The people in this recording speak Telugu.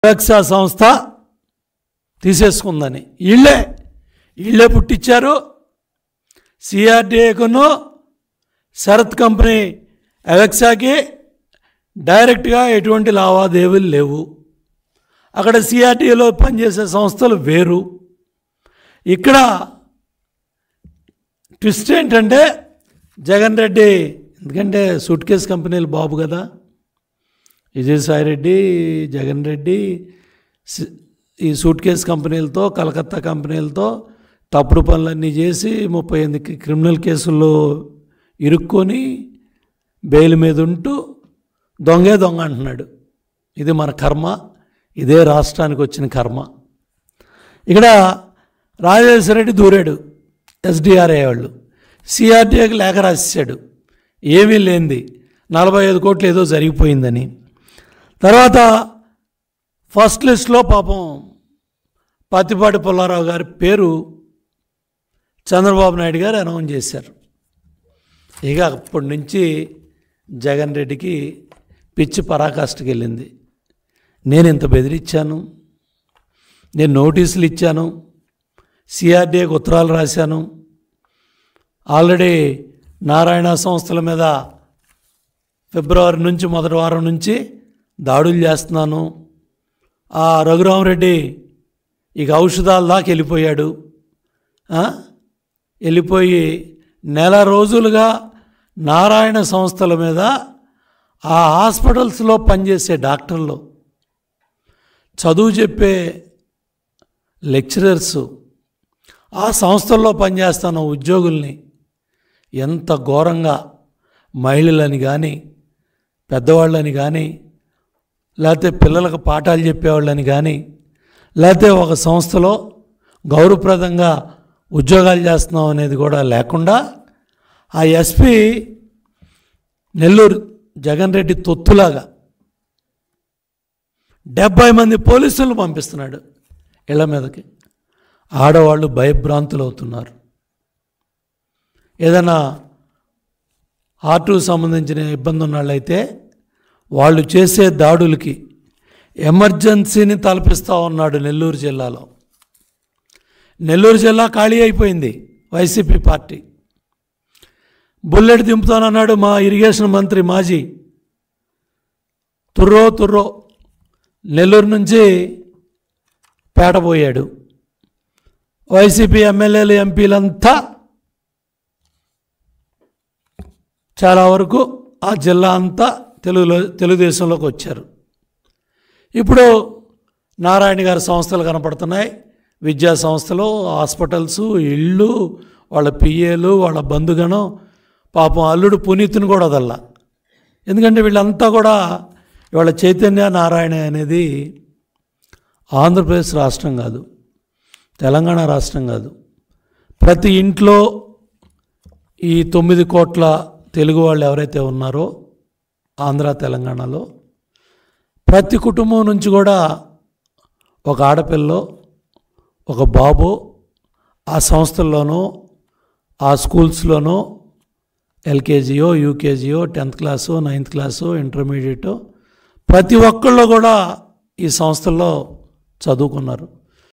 అలెక్సా సంస్థ తీసేసుకుందని వీళ్ళే పుట్టించారు. సిఆర్డీఏకును శరత్ కంపెనీ అలెక్సాకి డైరెక్ట్గా ఎటువంటి లావాదేవీలు లేవు. అక్కడ సిఆర్డీఏలో పనిచేసే సంస్థలు వేరు. ఇక్కడ ట్విస్ట్ ఏంటంటే జగన్ రెడ్డి, ఎందుకంటే సూట్ కేస్ కంపెనీలు బాబు కదా, విజయసాయి రెడ్డి, జగన్ రెడ్డి ఈ సూట్ కేస్ కంపెనీలతో, కలకత్తా కంపెనీలతో తప్పుడు పనులన్నీ చేసి 38 క్రిమినల్ కేసుల్లో ఇరుక్కొని బెయిల్ మీద ఉంటూ దొంగ అంటున్నాడు. ఇది మన కర్మ, ఇదే రాష్ట్రానికి వచ్చిన కర్మ. ఇక్కడ రాజేశ్వర రెడ్డి దూరాడు, ఎస్డిఆర్ఐ వాళ్ళు సిఆర్డీఏకి లేఖ రాసేసాడు, ఏమీ లేనిది 45 కోట్లు ఏదో జరిగిపోయిందని. తర్వాత ఫస్ట్ లిస్ట్లో పాపం పత్తిపాటి పుల్లారావు గారి పేరు చంద్రబాబు నాయుడు గారు అనౌన్స్ చేశారు. ఇక అప్పటి నుంచి జగన్ రెడ్డికి పిచ్చి పరాకాష్ఠకి వెళ్ళింది. నేను ఇంత బెదిరించాను, నేను నోటీసులు ఇచ్చాను, సిఆర్డీఏకి ఉత్తరాలు రాశాను, ఆల్రెడీ నారాయణ సంస్థల మీద ఫిబ్రవరి నుంచి మొదటి వారం నుంచి దాడులు చేస్తున్నాను. ఆ రఘురామరెడ్డి ఇక ఔషధాల దాకా వెళ్ళిపోయాడు. వెళ్ళిపోయి నెల రోజులుగా నారాయణ సంస్థల మీద ఆ హాస్పిటల్స్లో పనిచేసే డాక్టర్లు, చదువు చెప్పే లెక్చరర్సు, ఆ సంస్థల్లో పనిచేస్తున్న ఉద్యోగుల్ని ఎంత ఘోరంగా మహిళలని కానీ, పెద్దవాళ్ళని కానీ, లేకపోతే పిల్లలకు పాఠాలు చెప్పేవాళ్ళని కానీ, లేకపోతే ఒక సంస్థలో గౌరవప్రదంగా ఉద్యోగాలు చేస్తున్నాం అనేది కూడా లేకుండా ఆ ఎస్పీ నెల్లూరు జగన్ రెడ్డి తొత్తులాగా 70 మంది పోలీసులను పంపిస్తున్నాడు ఇళ్ల మీదకి. ఆడవాళ్ళు భయభ్రాంతులు అవుతున్నారు. ఏదైనా హార్ట్కు సంబంధించిన ఇబ్బంది ఉన్న వాళ్ళైతే వాళ్ళు చేసే దాడులకి ఎమర్జెన్సీని తలపిస్తూ ఉన్నాడు నెల్లూరు జిల్లాలో. నెల్లూరు జిల్లా ఖాళీ అయిపోయింది. వైసీపీ పార్టీ బుల్లెట్ దింపుతానన్నాడు మా ఇరిగేషన్ మంత్రి మాజీ తుర్రో నెల్లూరు నుంచి పేటపోయాడు. వైసీపీ ఎమ్మెల్యేలు, ఎంపీలంతా చాలా వరకు ఆ జిల్లా అంతా తెలుగుదేశంలోకి వచ్చారు. ఇప్పుడు నారాయణ గారి సంస్థలు కనపడుతున్నాయి, విద్యా సంస్థలు, హాస్పిటల్స్, ఇళ్ళు, వాళ్ళ పిఏలు, వాళ్ళ బంధుగణం, పాపం అల్లుడు పునీత్ని కూడా వదల్లా. ఎందుకంటే వీళ్ళంతా కూడా ఇవాళ చైతన్య నారాయణ అనేది ఆంధ్రప్రదేశ్ రాష్ట్రం కాదు, తెలంగాణ రాష్ట్రం కాదు. ప్రతి ఇంట్లో ఈ 9 కోట్ల తెలుగు వాళ్ళు ఎవరైతే ఉన్నారో ఆంధ్ర తెలంగాణలో, ప్రతి కుటుంబం నుంచి కూడా ఒక ఆడపిల్లో, ఒక బాబు ఆ సంస్థల్లోనో, ఆ స్కూల్స్లోనో ఎల్కేజీయో, యూకేజీయో, 10th క్లాసో, 9th క్లాసో, ఇంటర్మీడియటో, ప్రతి ఒక్కళ్ళు కూడా ఈ సంస్థల్లో చదువుకున్నారు.